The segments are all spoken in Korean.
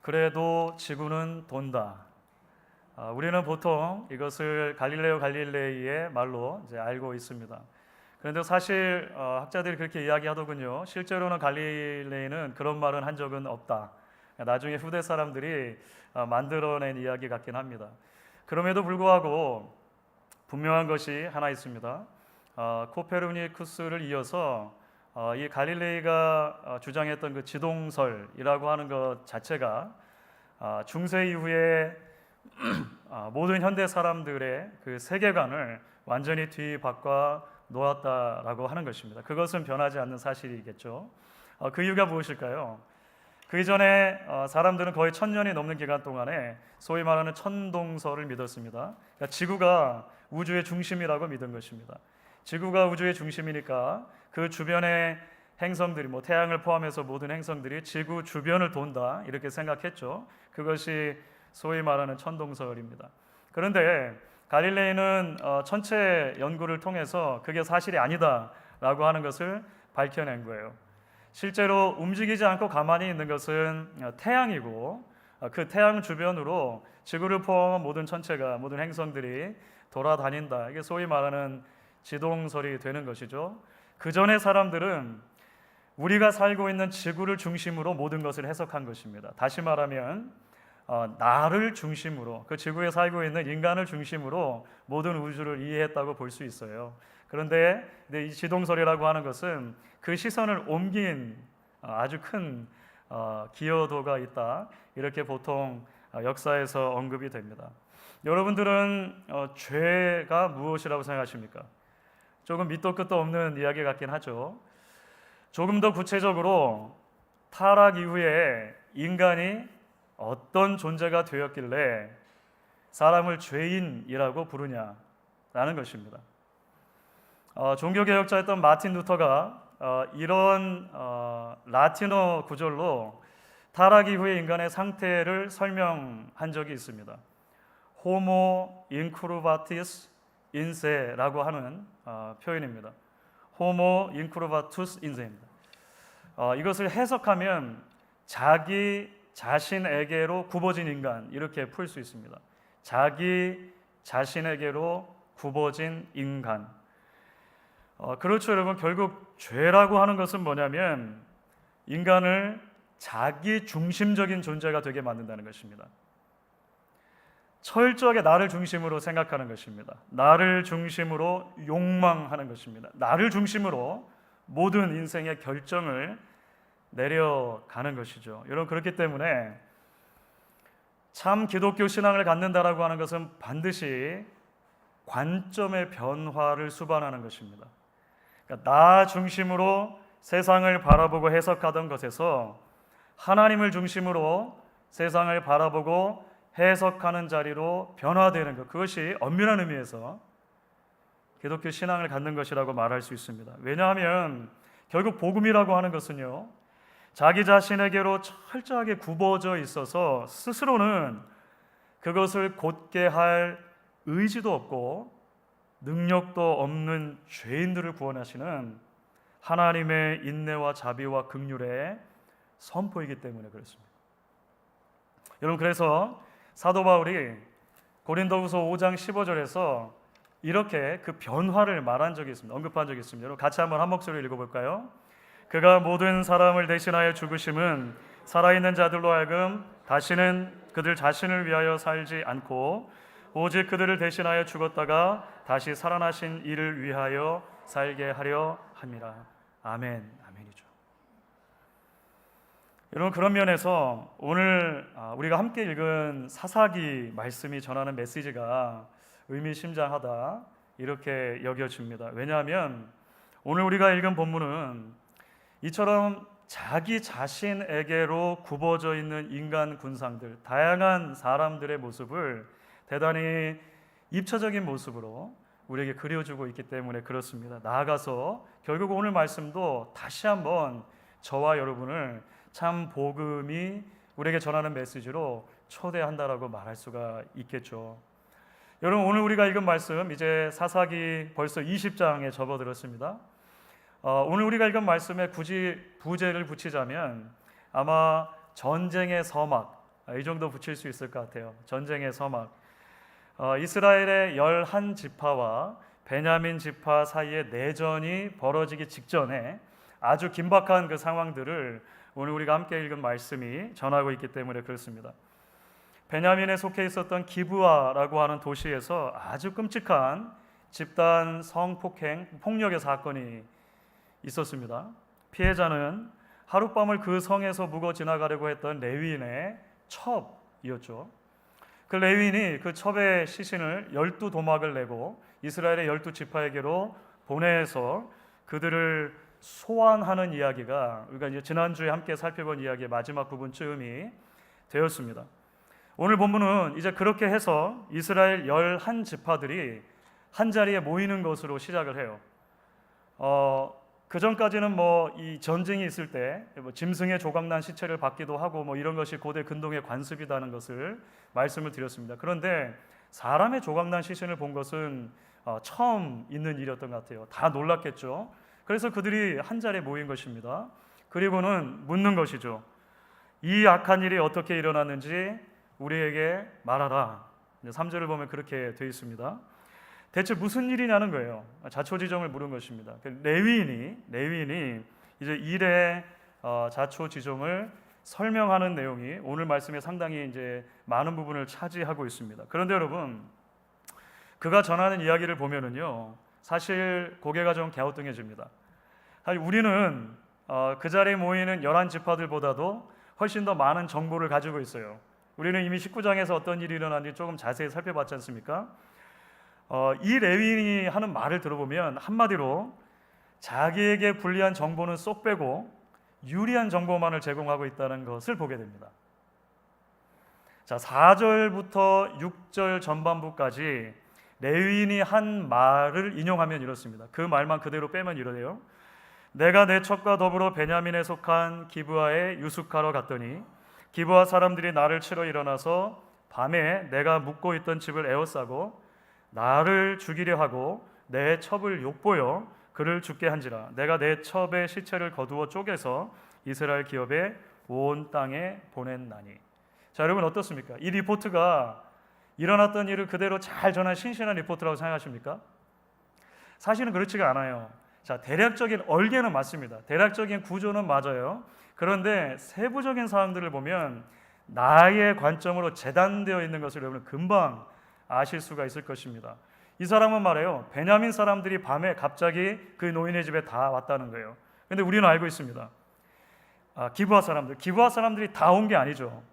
그래도 지구는 돈다. 우리는 보통 이것을 갈릴레이의 말로 이제 알고 있습니다. 그런데 사실 학자들이 그렇게 이야기하더군요. 실제로는 갈릴레이는 그런 말은 한 적은 없다. 나중에 후대 사람들이 만들어낸 이야기 같긴 합니다. 그럼에도 불구하고 분명한 것이 하나 있습니다. 코페르니쿠스를 이어서 이 갈릴레이가 주장했던 그 지동설이라고 하는 것 자체가 중세 이후에 모든 현대 사람들의 그 세계관을 완전히 뒤바꿔 놓았다라고 하는 것입니다. 그것은 변하지 않는 사실이겠죠. 그 이유가 무엇일까요? 그 이전에 사람들은 거의 1000년이 넘는 기간 동안에 소위 말하는 천동설을 믿었습니다. 그러니까 지구가 우주의 중심이라고 믿은 것입니다. 지구가 우주의 중심이니까 그 주변의 행성들이 태양을 포함해서 모든 행성들이 지구 주변을 돈다 이렇게 생각했죠. 그것이 소위 말하는 천동설입니다. 그런데 갈릴레이는 천체 연구를 통해서 그게 사실이 아니다라고 하는 것을 밝혀낸 거예요. 실제로 움직이지 않고 가만히 있는 것은 태양이고 그 태양 주변으로 지구를 포함한 모든 천체가 모든 행성들이 돌아다닌다. 이게 소위 말하는 지동설이 되는 것이죠. 그 전에 사람들은 우리가 살고 있는 지구를 중심으로 모든 것을 해석한 것입니다. 다시 말하면 나를 중심으로 그 지구에 살고 있는 인간을 중심으로 모든 우주를 이해했다고 볼 수 있어요. 그런데 이 지동설이라고 하는 것은 그 시선을 옮긴 아주 큰 기여도가 있다. 이렇게 보통 역사에서 언급이 됩니다. 여러분들은 죄가 무엇이라고 생각하십니까? 조금 밑도 끝도 없는 이야기 같긴 하죠. 조금 더 구체적으로 타락 이후에 인간이 어떤 존재가 되었길래 사람을 죄인이라고 부르냐라는 것입니다. 종교개혁자였던 마틴 루터가 이런 라틴어 구절로 타락 이후의 인간의 상태를 설명한 적이 있습니다. 호모 인크루바티스 인세라고 하는 표현입니다. 호모 인크루바투스 인세입니다. 이것을 해석하면 자기 자신에게로 굽어진 인간 이렇게 풀 수 있습니다. 자기 자신에게로 굽어진 인간. 그렇죠, 여러분. 결국 죄라고 하는 것은 뭐냐면 인간을 자기 중심적인 존재가 되게 만든다는 것입니다. 철저하게 나를 중심으로 생각하는 것입니다. 나를 중심으로 욕망하는 것입니다. 나를 중심으로 모든 인생의 결정을 내려가는 것이죠. 여러분, 그렇기 때문에 참 기독교 신앙을 갖는다라고 하는 것은 반드시 관점의 변화를 수반하는 것입니다. 그러니까 나 중심으로 세상을 바라보고 해석하던 것에서 하나님을 중심으로 세상을 바라보고 해석하는 자리로 변화되는 것, 그것이 엄밀한 의미에서 기독교 신앙을 갖는 것이라고 말할 수 있습니다. 왜냐하면 결국 복음이라고 하는 것은요, 자기 자신에게로 철저하게 굽어져 있어서 스스로는 그것을 곧게 할 의지도 없고 능력도 없는 죄인들을 구원하시는 하나님의 인내와 자비와 긍휼의 선포이기 때문에 그렇습니다. 여러분, 그래서 사도 바울이 고린도후서 5장 15절에서 이렇게 그 변화를 말한 적이 있습니다. 언급한 적이 있습니다. 여러분, 같이 한번 한 목소리로 읽어볼까요? 그가 모든 사람을 대신하여 죽으심은 살아있는 자들로 하여금 다시는 그들 자신을 위하여 살지 않고 오직 그들을 대신하여 죽었다가 다시 살아나신 이를 위하여 살게 하려 함이라. 아멘. 아멘이죠. 여러분, 그런 면에서 오늘 우리가 함께 읽은 사사기 말씀이 전하는 메시지가 의미심장하다 이렇게 여겨집니다. 왜냐하면 오늘 우리가 읽은 본문은 이처럼 자기 자신에게로 굽어져 있는 인간 군상들, 다양한 사람들의 모습을 대단히 입체적인 모습으로 우리에게 그려주고 있기 때문에 그렇습니다. 나아가서 결국 오늘 말씀도 다시 한번 저와 여러분을 참 복음이 우리에게 전하는 메시지로 초대한다라고 말할 수가 있겠죠. 여러분, 오늘 우리가 읽은 말씀 이제 사사기 벌써 20장에 접어들었습니다. 오늘 우리가 읽은 말씀에 굳이 부제를 붙이자면 아마 전쟁의 서막 이 정도 붙일 수 있을 것 같아요. 전쟁의 서막. 이스라엘의 11지파와 베냐민 지파 사이에 내전이 벌어지기 직전에 아주 긴박한 그 상황들을 오늘 우리가 함께 읽은 말씀이 전하고 있기 때문에 그렇습니다. 베냐민에 속해 있었던 기브아라고 하는 도시에서 아주 끔찍한 집단 성폭행, 폭력의 사건이 있었습니다. 피해자는 하룻밤을 그 성에서 묵어 지나가려고 했던 레위인의 첩이었죠. 그 레위인이 그 첩의 시신을 12도막을 내고 이스라엘의 12지파에게로 보내서 그들을 소환하는 이야기가 우리가 이제 지난주에 함께 살펴본 이야기의 마지막 부분쯤이 되었습니다. 오늘 본문은 이제 그렇게 해서 이스라엘 11지파들이 한 자리에 모이는 것으로 시작을 해요. 그 전까지는 이 전쟁이 있을 때 짐승의 조각난 시체를 받기도 하고 이런 것이 고대 근동의 관습이라는 것을 말씀을 드렸습니다. 그런데 사람의 조각난 시신을 본 것은 처음 있는 일이었던 것 같아요. 다 놀랐겠죠. 그래서 그들이 한 자리에 모인 것입니다. 그리고는 묻는 것이죠. 이 악한 일이 어떻게 일어났는지 우리에게 말하라. 3절을 보면 그렇게 되어 있습니다. 대체 무슨 일이냐는 거예요. 자초지종을 물은 것입니다. 레위인이 이제 일의 자초지종을 설명하는 내용이 오늘 말씀에 상당히 이제 많은 부분을 차지하고 있습니다. 그런데 여러분, 그가 전하는 이야기를 보면은요, 사실 고개가 좀 갸우뚱해집니다. 우리는 그 자리에 모이는 11지파들보다도 훨씬 더 많은 정보를 가지고 있어요. 우리는 이미 19장에서 어떤 일이 일어났는지 조금 자세히 살펴봤지 않습니까? 이 레위인이 하는 말을 들어보면 한마디로 자기에게 불리한 정보는 쏙 빼고 유리한 정보만을 제공하고 있다는 것을 보게 됩니다. 자, 4절부터 6절 전반부까지 레위인이 한 말을 인용하면 이렇습니다. 그 말만 그대로 빼면 이러네요. 내가 내 첩과 더불어 베냐민에 속한 기브아에 유숙하러 갔더니 기브아 사람들이 나를 치러 일어나서 밤에 내가 묵고 있던 집을 에워싸고 나를 죽이려 하고 내 첩을 욕보여 그를 죽게 한지라. 내가 내 첩의 시체를 거두어 쪼개서 이스라엘 기업의 온 땅에 보냈나니. 자, 여러분 어떻습니까? 이 리포트가 일어났던 일을 그대로 잘 전한 신신한 리포트라고 생각하십니까? 사실은 그렇지가 않아요. 자, 대략적인 얼개는 맞습니다. 대략적인 구조는 맞아요. 그런데 세부적인 사항들을 보면 나의 관점으로 재단되어 있는 것을 여러분 금방 아실 수가 있을 것입니다. 이 사람은 말해요. 베냐민 사람들이 밤에 갑자기 그 노인의 집에 다 왔다는 거예요. 그런데 우리는 알고 있습니다. 기브아 사람들이 다 온 게 아니죠.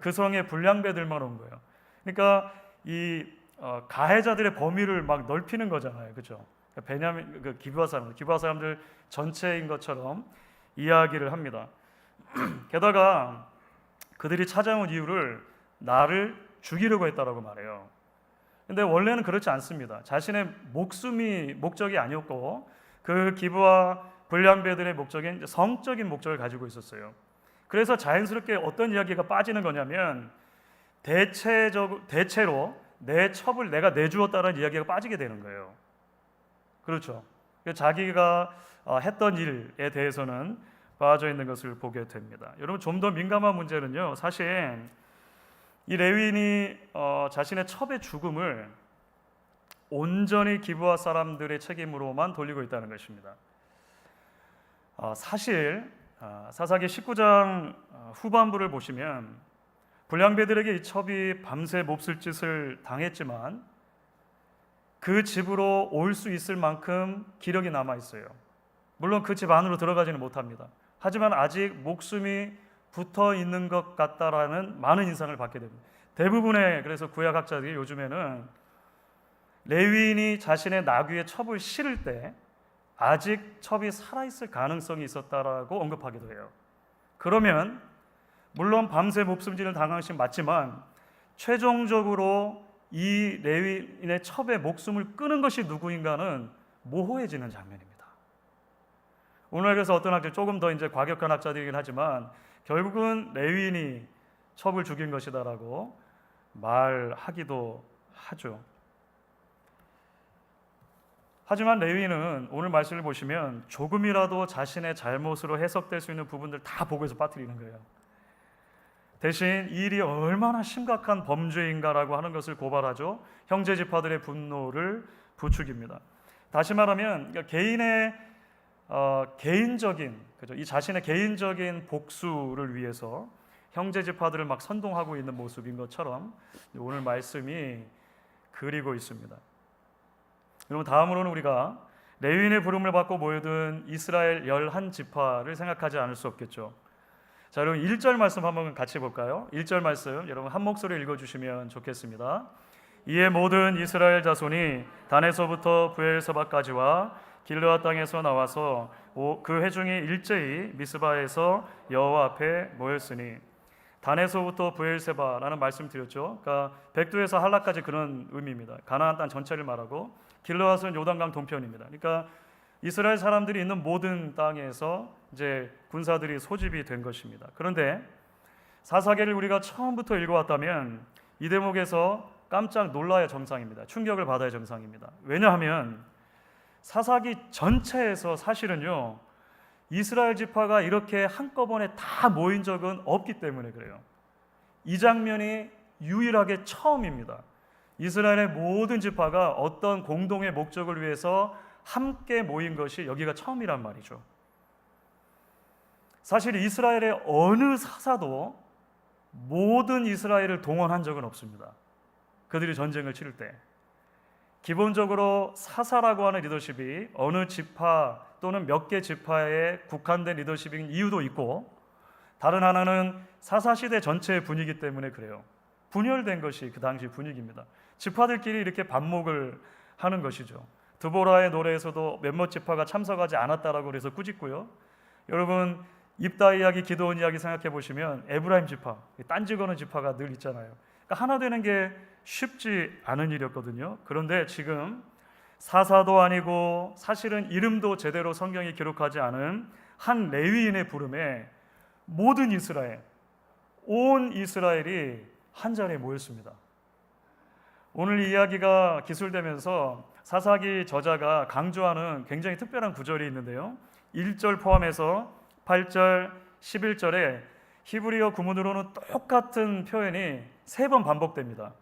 그 성에 불량배들만 온 거예요. 그러니까 이 가해자들의 범위를 막 넓히는 거잖아요, 그렇죠? 베냐민 기브아 사람들 전체인 것처럼 이야기를 합니다. 게다가 그들이 찾아온 이유를 나를 죽이려고 했다라고 말해요. 근데 원래는 그렇지 않습니다. 자신의 목숨이 목적이 아니었고 그 기브아 불량배들의 목적인 성적인 목적을 가지고 있었어요. 그래서 자연스럽게 어떤 이야기가 빠지는 거냐면 대체로 내 첩을 내가 내주었다는 이야기가 빠지게 되는 거예요. 그렇죠. 자기가 했던 일에 대해서는 빠져 있는 것을 보게 됩니다. 여러분, 좀 더 민감한 문제는요, 사실 이 레위인이 자신의 첩의 죽음을 온전히 기브아 사람들의 책임으로만 돌리고 있다는 것입니다. 사실 사사기 19장 후반부를 보시면 불량배들에게 이 첩이 밤새 몹쓸 짓을 당했지만 그 집으로 올 수 있을 만큼 기력이 남아 있어요. 물론 그 집 안으로 들어가지는 못합니다. 하지만 아직 목숨이 붙어 있는 것 같다라는 많은 인상을 받게 됩니다. 대부분의 그래서 구약학자들이 요즘에는 레위인이 자신의 나귀의 첩을 실을 때 아직 첩이 살아있을 가능성이 있었다라고 언급하기도 해요. 그러면 물론 밤새 목숨질을 당한 것이 맞지만 최종적으로 이 레위인의 첩의 목숨을 끄는 것이 누구인가는 모호해지는 장면입니다. 오늘 그래서 어떤 학자, 조금 더 이제 과격한 학자들이긴 하지만 결국은 레위인이 첩을 죽인 것이다라고 말하기도 하죠. 하지만 레위인은 오늘 말씀을 보시면 조금이라도 자신의 잘못으로 해석될 수 있는 부분들 다 보고서 빠뜨리는 거예요. 대신 이 일이 얼마나 심각한 범죄인가라고 하는 것을 고발하죠. 형제 지파들의 분노를 부추깁니다. 다시 말하면 개인의 개인적인, 그죠? 이 자신의 개인적인 복수를 위해서 형제 지파들을 막 선동하고 있는 모습인 것처럼 오늘 말씀이 그리고 있습니다. 여러분, 다음으로는 우리가 레위인의 부름을 받고 모여든 이스라엘 11지파를 생각하지 않을 수 없겠죠. 자, 여러분 1절 말씀 한번 같이 볼까요? 1절 말씀 여러분 한 목소리 읽어주시면 좋겠습니다. 이에 모든 이스라엘 자손이 단에서부터 브엘세바까지와 길르앗 땅에서 나와서 그 회중이 일제히 미스바에서 여호와 앞에 모였으니, 단에서부터 브엘세바라는 말씀 드렸죠. 그러니까 백두에서 할라까지 그런 의미입니다. 가나안 땅 전체를 말하고, 길르앗은 요단강 동편입니다. 그러니까 이스라엘 사람들이 있는 모든 땅에서 이제 군사들이 소집이 된 것입니다. 그런데 사사기를 우리가 처음부터 읽어왔다면 이 대목에서 깜짝 놀라야 정상입니다. 충격을 받아야 정상입니다. 왜냐하면 사사기 전체에서 사실은요, 이스라엘 지파가 이렇게 한꺼번에 다 모인 적은 없기 때문에 그래요. 이 장면이 유일하게 처음입니다. 이스라엘의 모든 지파가 어떤 공동의 목적을 위해서 함께 모인 것이 여기가 처음이란 말이죠. 사실 이스라엘의 어느 사사도 모든 이스라엘을 동원한 적은 없습니다. 그들이 전쟁을 치를 때 기본적으로 사사라고 하는 리더십이 어느 지파 또는 몇 개 지파에 국한된 리더십인 이유도 있고, 다른 하나는 사사시대 전체의 분위기 때문에 그래요. 분열된 것이 그 당시 분위기입니다. 지파들끼리 이렇게 반목을 하는 것이죠. 드보라의 노래에서도 몇몇 지파가 참석하지 않았다라고 그래서 꾸짖고요. 여러분 입다 이야기, 기드온 이야기 생각해 보시면 에브라임 지파, 딴지 거는 지파가 늘 있잖아요. 그러니까 하나 되는 게 쉽지 않은 일이었거든요. 그런데 지금 사사도 아니고 사실은 이름도 제대로 성경이 기록하지 않은 한 레위인의 부름에 모든 이스라엘, 온 이스라엘이 한 자리에 모였습니다. 오늘 이 이야기가 기술되면서 사사기 저자가 강조하는 굉장히 특별한 구절이 있는데요. 1절 포함해서 8절, 11절에 히브리어 구문으로는 똑같은 표현이 3번 반복됩니다.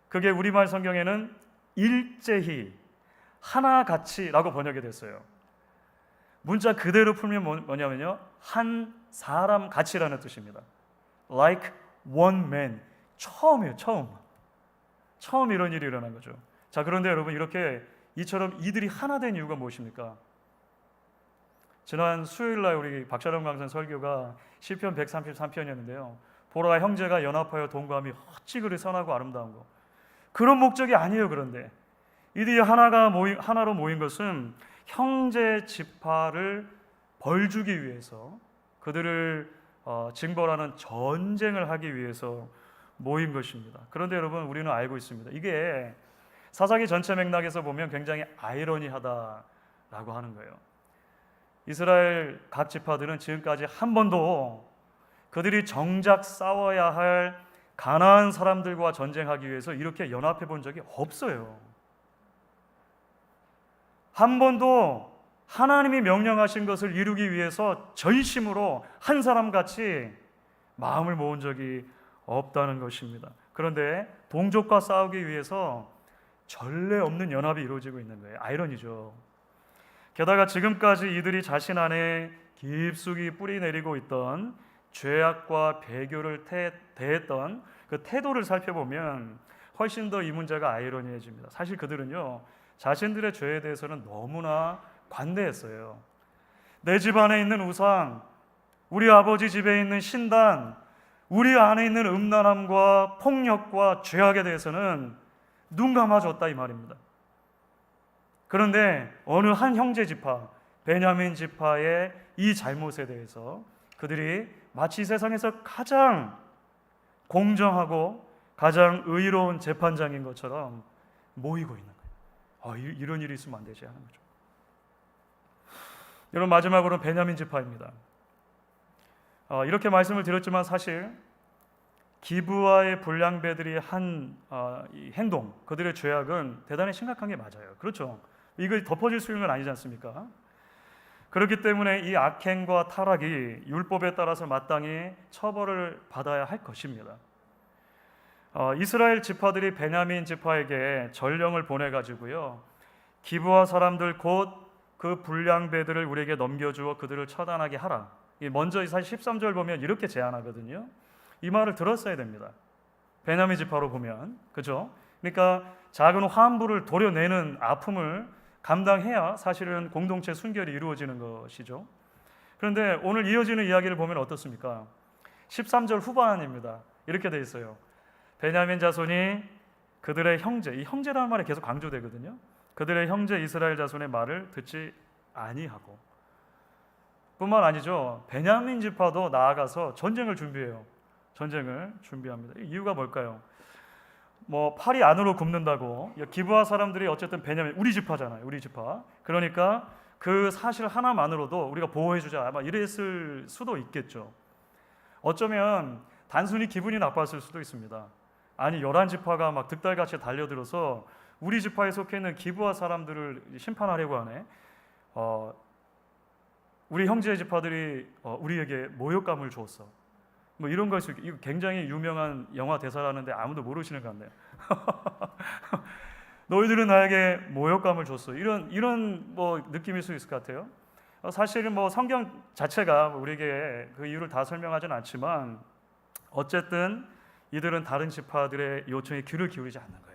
그게 우리말 성경에는 일제히, 하나같이라고 번역이 됐어요. 문자 그대로 풀면 뭐냐면요, 한 사람 같이라는 뜻입니다. Like one man. 처음이에요, 처음 이런 일이 일어난 거죠. 자, 그런데 여러분 이렇게 이처럼 이들이 하나 된 이유가 무엇입니까? 지난 수요일날 우리 박철영 강사 설교가 시편 133편이었는데요. 보라, 형제가 연합하여 동감이 어찌 그리 선하고 아름다운 거. 그런 목적이 아니에요. 그런데 이들이 하나로 모인 것은 형제 지파를 벌주기 위해서, 그들을 징벌하는 전쟁을 하기 위해서 모인 것입니다. 그런데 여러분 우리는 알고 있습니다. 이게 사사기 전체 맥락에서 보면 굉장히 아이러니하다라고 하는 거예요. 이스라엘 각 지파들은 지금까지 한 번도 그들이 정작 싸워야 할 가나안 사람들과 전쟁하기 위해서 이렇게 연합해 본 적이 없어요. 한 번도 하나님이 명령하신 것을 이루기 위해서 전심으로 한 사람같이 마음을 모은 적이 없다는 것입니다. 그런데 동족과 싸우기 위해서 전례 없는 연합이 이루어지고 있는 거예요. 아이러니죠. 게다가 지금까지 이들이 자신 안에 깊숙이 뿌리 내리고 있던 죄악과 배교를 대했던 그 태도를 살펴보면 훨씬 더 이 문제가 아이러니해집니다. 사실 그들은요, 자신들의 죄에 대해서는 너무나 관대했어요. 내 집 안에 있는 우상, 우리 아버지 집에 있는 신단, 우리 안에 있는 음란함과 폭력과 죄악에 대해서는 눈 감아줬다 이 말입니다. 그런데 어느 한 형제 지파, 베냐민 지파의 이 잘못에 대해서 그들이 마치 세상에서 가장 공정하고 가장 의로운 재판장인 것처럼 모이고 있는 거예요. 이런 일이 있으면 안 되지 하는 거죠. 여러분, 마지막으로 베냐민 지파입니다. 이렇게 말씀을 드렸지만 사실 기브와의 불량배들이 한 이 행동, 그들의 죄악은 대단히 심각한 게 맞아요. 그렇죠? 이거 덮어질 수 있는 건 아니지 않습니까? 그렇기 때문에 이 악행과 타락이 율법에 따라서 마땅히 처벌을 받아야 할 것입니다. 이스라엘 지파들이 베냐민 지파에게 전령을 보내가지고요, 기브아 사람들 곧 그 불량배들을 우리에게 넘겨주어 그들을 처단하게 하라. 먼저 사실 13절 보면 이렇게 제안하거든요. 이 말을 들었어야 됩니다. 베냐민 지파로 보면, 그죠? 그러니까 작은 환부를 도려내는 아픔을 감당해야 사실은 공동체 순결이 이루어지는 것이죠. 그런데 오늘 이어지는 이야기를 보면 어떻습니까? 13절 후반입니다. 이렇게 돼 있어요. 베냐민 자손이 그들의 형제, 이 형제라는 말이 계속 강조되거든요. 그들의 형제 이스라엘 자손의 말을 듣지 아니하고, 뿐만 아니죠, 베냐민 지파도 나아가서 전쟁을 준비해요. 전쟁을 준비합니다. 이유가 뭘까요? 팔이 안으로 굽는다고, 기브아 사람들이 어쨌든 베냐민, 우리 지파잖아요. 우리 지파. 그러니까 그 사실 하나만으로도 우리가 보호해주자, 아마 이랬을 수도 있겠죠. 어쩌면 단순히 기분이 나빴을 수도 있습니다. 아니, 11지파가 막 득달같이 달려들어서 우리 지파에 속해 있는 기브아 사람들을 심판하려고 하네. 우리 형제 지파들이 우리에게 모욕감을 주었어. 이런 걸 수 있고, 이거 굉장히 유명한 영화 대사라는데 아무도 모르시는 것 같네요. 너희들은 나에게 모욕감을 줬어. 이런 느낌일 수 있을 것 같아요. 사실은 성경 자체가 우리에게 그 이유를 다 설명하진 않지만, 어쨌든 이들은 다른 지파들의 요청에 귀를 기울이지 않는 거예요.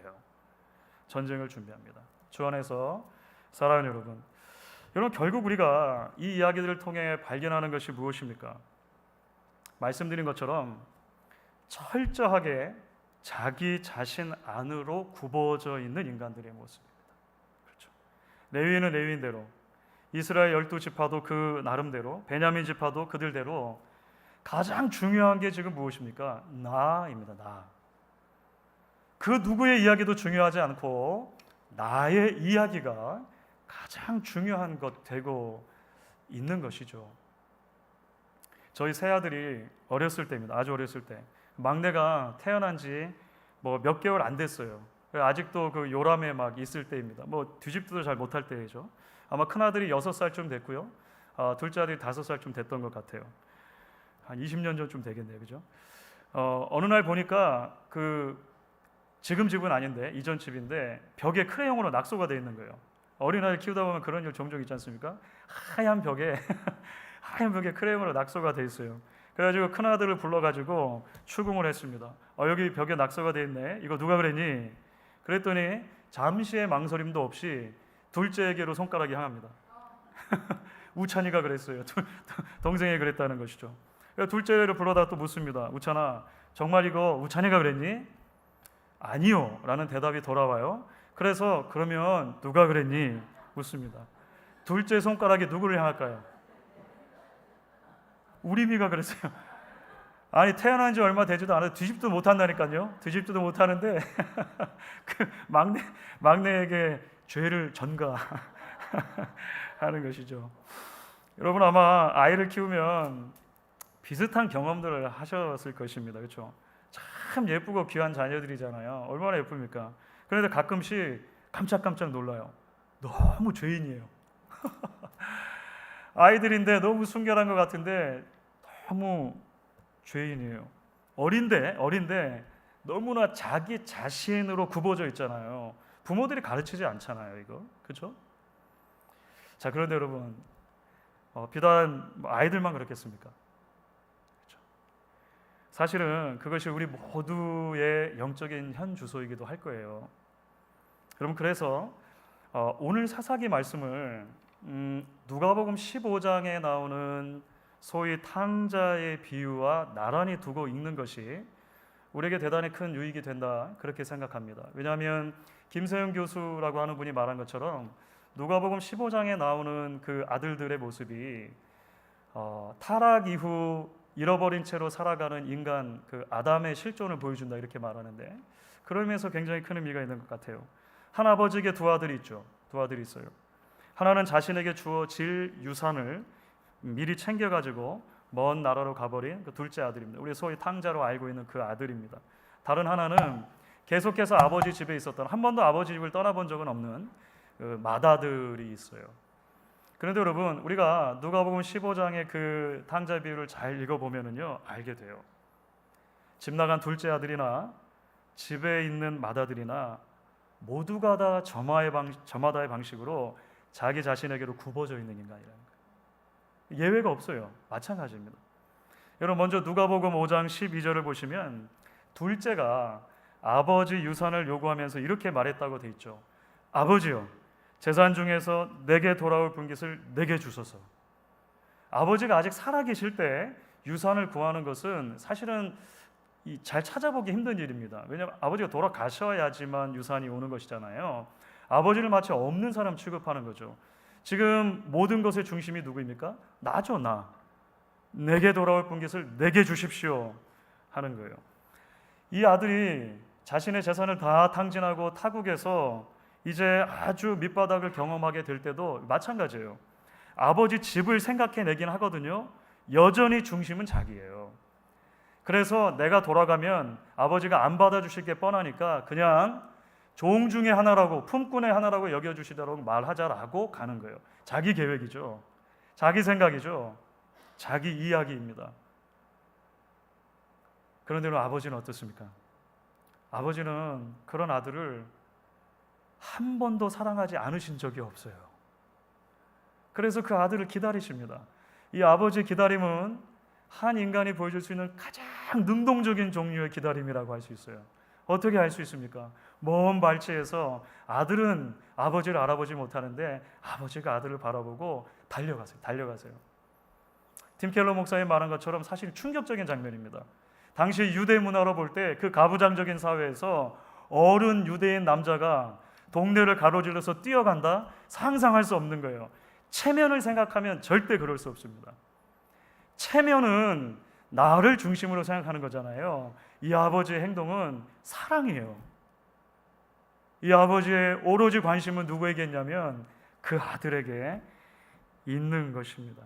전쟁을 준비합니다. 주 안에서 사랑하는 여러분, 결국 우리가 이 이야기들을 통해 발견하는 것이 무엇입니까? 말씀드린 것처럼 철저하게 자기 자신 안으로 굽어져 있는 인간들의 모습입니다. 그렇죠. 레위인은 레위인대로, 이스라엘 12지파도 그 나름대로, 베냐민 지파도 그들대로 가장 중요한 게 지금 무엇입니까? 나입니다. 나. 그 누구의 이야기도 중요하지 않고 나의 이야기가 가장 중요한 것 되고 있는 것이죠. 저희 새아들이 어렸을 때입니다. 아주 어렸을 때, 막내가 태어난 지 몇 개월 안 됐어요. 아직도 그 요람에 막 있을 때입니다. 뒤집지도 잘 못할 때이죠. 아마 큰 아들이 6살쯤 됐고요, 둘째 아들이 5살쯤 됐던 것 같아요. 한 20년 전쯤 되겠네요, 그죠? 어느 날 보니까 지금 집은 아닌데 이전 집인데 벽에 크레용으로 낙서가 되어 있는 거예요. 어린아이를 키우다 보면 그런 일 종종 있지 않습니까? 하얀 벽에 크레용으로 낙서가 되어 있어요. 그래가지고 큰 아들을 불러가지고 추궁을 했습니다. 여기 벽에 낙서가 되어 있네. 이거 누가 그랬니? 그랬더니 잠시의 망설임도 없이 둘째에게로 손가락이 향합니다. 우찬이가 그랬어요. 동생이 그랬다는 것이죠. 둘째를 불러다 또 묻습니다. 우찬아, 정말 이거 우찬이가 그랬니? 아니요 라는 대답이 돌아와요. 그래서 그러면 누가 그랬니? 묻습니다. 둘째 손가락이 누구를 향할까요? 우리미가 그랬어요. 아니, 태어난 지 얼마 되지도 않아서 뒤집도 못한다니까요. 뒤집지도 못하는데 그 막내에게 죄를 전가하는 것이죠. 여러분, 아마 아이를 키우면 비슷한 경험들을 하셨을 것입니다. 그렇죠? 참 예쁘고 귀한 자녀들이잖아요. 얼마나 예쁩니까? 그런데 가끔씩 깜짝깜짝 놀라요. 너무 죄인이에요. 아이들인데 너무 순결한 것 같은데 너무 죄인이에요. 어린데 너무나 자기 자신으로 굽어져 있잖아요. 부모들이 가르치지 않잖아요, 이거. 그렇죠? 자, 그런데 여러분, 비단 아이들만 그렇겠습니까? 그렇죠? 사실은 그것이 우리 모두의 영적인 현 주소이기도 할 거예요. 여러분, 그래서 오늘 사사기 말씀을 누가복음 15장에 나오는 소위 탕자의 비유와 나란히 두고 읽는 것이 우리에게 대단히 큰 유익이 된다, 그렇게 생각합니다. 왜냐하면 김세영 교수라고 하는 분이 말한 것처럼 누가복음 15장에 나오는 그 아들들의 모습이 타락 이후 잃어버린 채로 살아가는 인간, 그 아담의 실존을 보여준다, 이렇게 말하는데, 그러면서 굉장히 큰 의미가 있는 것 같아요. 한 아버지에게 두 아들이 있죠. 두 아들이 있어요. 하나는 자신에게 주어질 유산을 미리 챙겨가지고 먼 나라로 가버린 그 둘째 아들입니다. 우리 소위 탕자로 알고 있는 그 아들입니다. 다른 하나는 계속해서 아버지 집에 있었던, 한 번도 아버지 집을 떠나본 적은 없는 그 맏아들이 있어요. 그런데 여러분, 우리가 누가복음 15장의 그 탕자 비유를 잘 읽어보면은요, 알게 돼요. 집 나간 둘째 아들이나 집에 있는 맏아들이나 모두가 다 저마다의 방식으로 자기 자신에게로 굽어져 있는 인간이라는 거예요. 예외가 없어요. 마찬가지입니다. 여러분, 먼저 누가복음 5장 12절을 보시면 둘째가 아버지 유산을 요구하면서 이렇게 말했다고 돼 있죠. 아버지요, 재산 중에서 내게 돌아올 분깃을 내게 주소서. 아버지가 아직 살아계실 때 유산을 구하는 것은 사실은 잘 찾아보기 힘든 일입니다. 왜냐하면 아버지가 돌아가셔야지만 유산이 오는 것이잖아요. 아버지를 마치 없는 사람 취급하는 거죠. 지금 모든 것의 중심이 누구입니까? 나죠, 나. 내게 돌아올 분깃을 내게 주십시오 하는 거예요. 이 아들이 자신의 재산을 다 탕진하고 타국에서 이제 아주 밑바닥을 경험하게 될 때도 마찬가지예요. 아버지 집을 생각해내긴 하거든요. 여전히 중심은 자기예요. 그래서 내가 돌아가면 아버지가 안 받아주실 게 뻔하니까 그냥 종 중에 하나라고, 품꾼의 하나라고 여겨주시도록 말하자라고 가는 거예요. 자기 계획이죠. 자기 생각이죠. 자기 이야기입니다. 그런데 아버지는 어떻습니까? 아버지는 그런 아들을 한 번도 사랑하지 않으신 적이 없어요. 그래서 그 아들을 기다리십니다. 이 아버지의 기다림은 한 인간이 보여줄 수 있는 가장 능동적인 종류의 기다림이라고 할 수 있어요. 어떻게 할 수 있습니까? 먼 발치에서 아들은 아버지를 알아보지 못하는데 아버지가 아들을 바라보고 달려가세요. 팀 켈러 목사님 말한 것처럼 사실 충격적인 장면입니다. 당시 유대 문화로 볼 때 그 가부장적인 사회에서 어른 유대인 남자가 동네를 가로질러서 뛰어간다? 상상할 수 없는 거예요. 체면을 생각하면 절대 그럴 수 없습니다. 체면은 나를 중심으로 생각하는 거잖아요. 이 아버지의 행동은 사랑이에요. 이 아버지의 오로지 관심은 누구에게 있냐면 그 아들에게 있는 것입니다.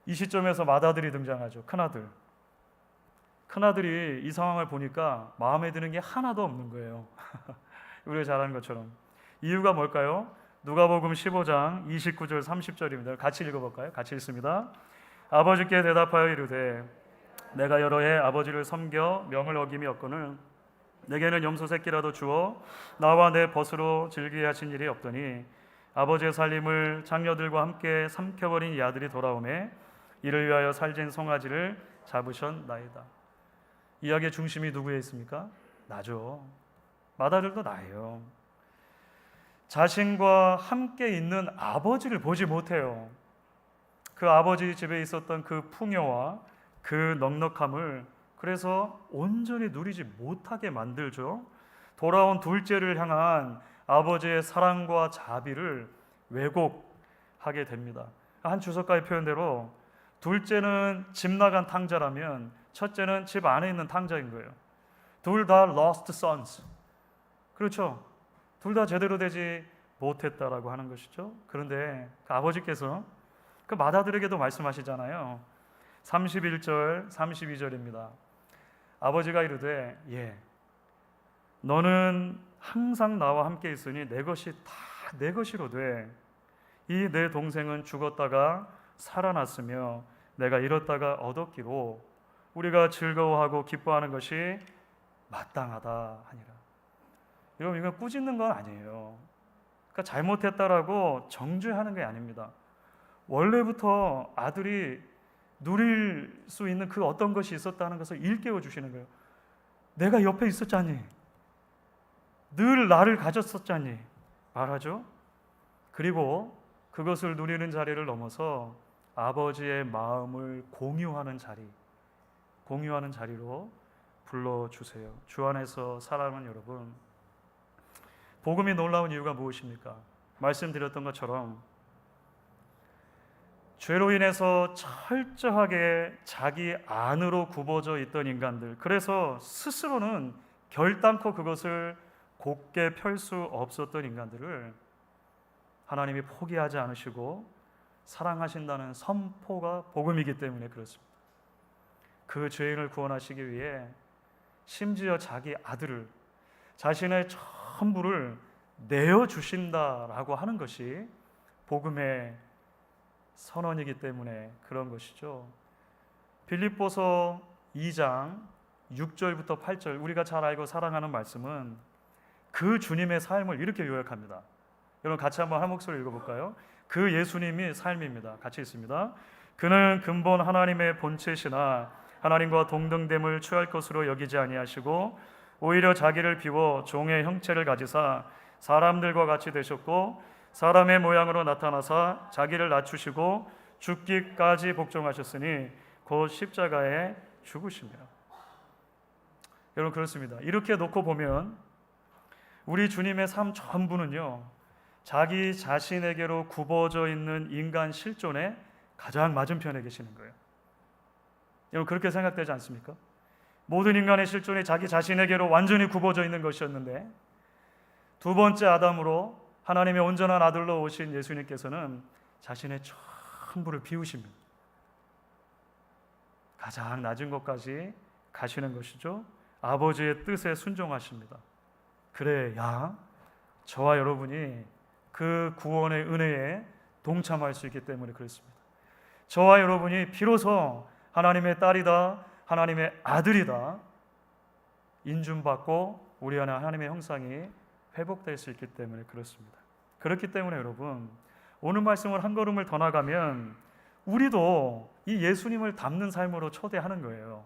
이 시점에서 맏아들이 등장하죠. 큰아들이 이 상황을 보니까 마음에 드는 게 하나도 없는 거예요. 우리가 잘 아는 것처럼. 이유가 뭘까요? 누가복음 15장 29절 30절입니다. 같이 읽어볼까요? 같이 읽습니다. 아버지께 대답하여 이르되 내가 여러 해 아버지를 섬겨 명을 어김이 없거늘 내게는 염소 새끼라도 주어 나와 내 벗으로 즐기게 하신 일이 없더니 아버지의 살림을 장녀들과 함께 삼켜버린 이 아들이 돌아오매 이를 위하여 살진 송아지를 잡으셨나이다. 이야기의 중심이 누구에 있습니까? 나죠. 맏아들도 나예요. 자신과 함께 있는 아버지를 보지 못해요. 그 아버지 집에 있었던 그 풍요와 그 넉넉함을 그래서 온전히 누리지 못하게 만들죠. 돌아온 둘째를 향한 아버지의 사랑과 자비를 왜곡하게 됩니다. 한 주석가의 표현대로 둘째는 집 나간 탕자라면 첫째는 집 안에 있는 탕자인 거예요. 둘 다 lost sons. 그렇죠. 둘 다 제대로 되지 못했다라고 하는 것이죠. 그런데 그 아버지께서 그 맏아들에게도 말씀하시잖아요. 31절 32절입니다. 아버지가 이르되 너는 항상 나와 함께 있으니 내 것이 다 내 것이로되 이 내 동생은 죽었다가 살아났으며 내가 잃었다가 얻었기로 우리가 즐거워하고 기뻐하는 것이 마땅하다 하니라. 여러분, 이건 꾸짖는 건 아니에요. 그러니까 잘못했다라고 정죄하는 게 아닙니다. 원래부터 아들이 누릴 수 있는 그 어떤 것이 있었다는 것을 일깨워 주시는 거예요. 내가 옆에 있었잖니, 늘 나를 가졌었잖니 말하죠. 그리고 그것을 누리는 자리를 넘어서 아버지의 마음을 공유하는 자리로 불러주세요. 주 안에서 사랑하는 여러분, 복음이 놀라운 이유가 무엇입니까? 말씀드렸던 것처럼 죄로 인해서 철저하게 자기 안으로 굽어져 있던 인간들, 그래서 스스로는 결단코 그것을 곧게 펼 수 없었던 인간들을 하나님이 포기하지 않으시고 사랑하신다는 선포가 복음이기 때문에 그렇습니다. 그 죄인을 구원하시기 위해 심지어 자기 아들을, 자신의 전부를 내어주신다라고 하는 것이 복음의 선언이기 때문에 그런 것이죠. 빌립보서 2장 6절부터 8절, 우리가 잘 알고 사랑하는 말씀은 그 주님의 삶을 이렇게 요약합니다. 여러분 같이 한번 한 목소리 읽어볼까요? 그 예수님이 삶입니다. 같이 읽습니다. 그는 근본 하나님의 본체시나 하나님과 동등됨을 취할 것으로 여기지 아니하시고 오히려 자기를 비워 종의 형체를 가지사 사람들과 같이 되셨고 사람의 모양으로 나타나사 자기를 낮추시고 죽기까지 복종하셨으니 곧 십자가에 죽으십니다. 여러분 그렇습니다. 이렇게 놓고 보면 우리 주님의 삶 전부는요, 자기 자신에게로 굽어져 있는 인간 실존의 가장 맞은편에 계시는 거예요. 여러분 그렇게 생각되지 않습니까? 모든 인간의 실존이 자기 자신에게로 완전히 굽어져 있는 것이었는데 두 번째 아담으로 하나님의 온전한 아들로 오신 예수님께서는 자신의 전부를 비우십니다. 가장 낮은 곳까지 가시는 것이죠. 아버지의 뜻에 순종하십니다. 그래야 저와 여러분이 그 구원의 은혜에 동참할 수 있기 때문에 그렇습니다. 저와 여러분이 비로소 하나님의 딸이다, 하나님의 아들이다 인준받고 우리 안에 하나님의 형상이 회복될 수 있기 때문에 그렇습니다. 그렇기 때문에 여러분 오늘 말씀을 한 걸음을 더 나가면 우리도 이 예수님을 닮는 삶으로 초대하는 거예요.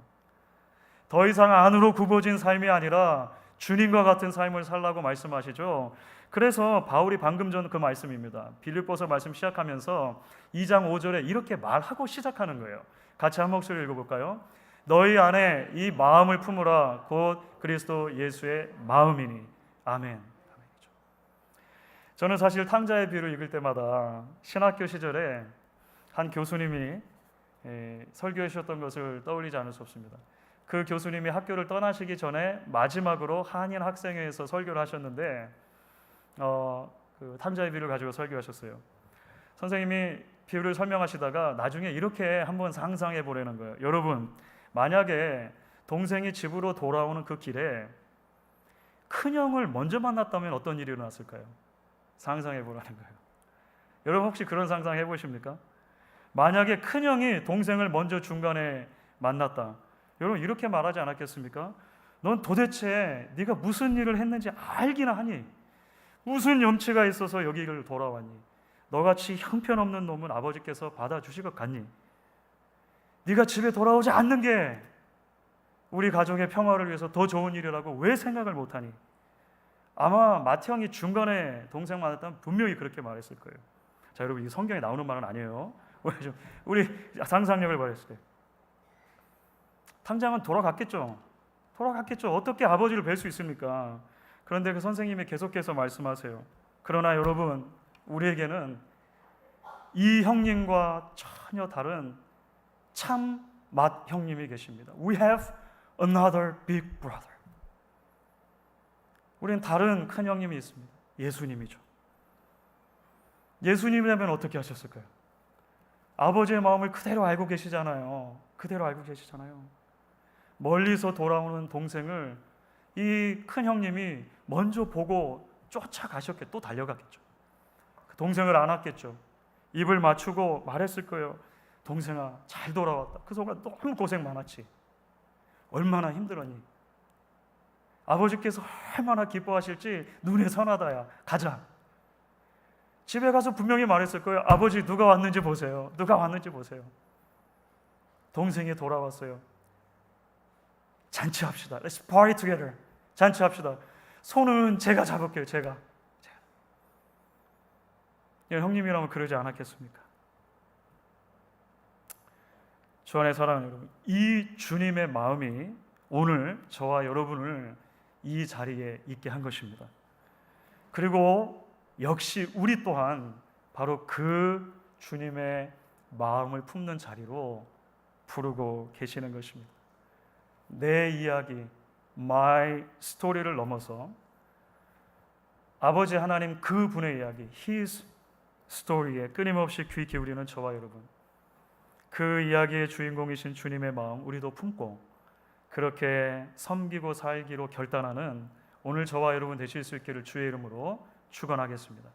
더 이상 안으로 굽어진 삶이 아니라 주님과 같은 삶을 살라고 말씀하시죠. 그래서 바울이 방금 전 그 말씀입니다. 빌립보서 말씀 시작하면서 2장 5절에 이렇게 말하고 시작하는 거예요. 같이 한 목소리 읽어볼까요? 너희 안에 이 마음을 품으라 곧 그리스도 예수의 마음이니. 아멘. 저는 사실 탕자의 비유를 읽을 때마다 신학교 시절에 한 교수님이 설교해 주셨던 것을 떠올리지 않을 수 없습니다. 그 교수님이 학교를 떠나시기 전에 마지막으로 한인 학생회에서 설교를 하셨는데 그 탕자의 비유를 가지고 설교하셨어요. 선생님이 비유를 설명하시다가 나중에 이렇게 한번 상상해 보라는 거예요. 여러분, 만약에 동생이 집으로 돌아오는 그 길에 큰형을 먼저 만났다면 어떤 일이 일어났을까요? 상상해 보라는 거예요. 여러분 혹시 그런 상상 해보십니까? 만약에 큰형이 동생을 먼저 중간에 만났다. 여러분 이렇게 말하지 않았겠습니까? 넌 도대체 네가 무슨 일을 했는지 알기나 하니? 무슨 염치가 있어서 여기를 돌아왔니? 너같이 형편없는 놈은 아버지께서 받아주실 것 같니? 네가 집에 돌아오지 않는 게 우리 가족의 평화를 위해서 더 좋은 일이라고 왜 생각을 못하니? 아마 맏형이 중간에 동생 만났다면 분명히 그렇게 말했을 거예요. 자, 여러분 이 성경에 나오는 말은 아니에요. 우리 상상력을 발휘했을 때 탕장은 돌아갔겠죠. 어떻게 아버지를 뵐 수 있습니까? 그런데 그 선생님이 계속해서 말씀하세요. 그러나 여러분, 우리에게는 이 형님과 전혀 다른 참 맏형님이 계십니다. We have another big brother. 우리는 다른 큰 형님이 있습니다. 예수님이죠. 예수님이라면 어떻게 하셨을까요? 아버지의 마음을 그대로 알고 계시잖아요. 멀리서 돌아오는 동생을 이 큰 형님이 먼저 보고 쫓아가셨겠죠. 또 달려갔겠죠. 그 동생을 안았겠죠. 입을 맞추고 말했을 거예요. 동생아, 잘 돌아왔다. 그 순간 너무 고생 많았지. 얼마나 힘들었니? 아버지께서 얼마나 기뻐하실지 눈에 선하다야. 가자. 집에 가서 분명히 말했을 거예요. 아버지 누가 왔는지 보세요. 동생이 돌아왔어요. 잔치합시다. Let's party together. 잔치합시다. 손은 제가 잡을게요. 제가. 형님이라면 그러지 않았겠습니까? 주 안의 사랑하는 여러분, 이 주님의 마음이 오늘 저와 여러분을 이 자리에 있게 한 것입니다. 그리고 역시 우리 또한 바로 그 주님의 마음을 품는 자리로 부르고 계시는 것입니다. 내 이야기, my story를 넘어서 아버지 하나님 그분의 이야기, his story에 끊임없이 귀 기울이는 저와 여러분, 그 이야기의 주인공이신 주님의 마음 우리도 품고 그렇게 섬기고 살기로 결단하는 오늘 저와 여러분 되실 수 있기를 주의 이름으로 축원하겠습니다.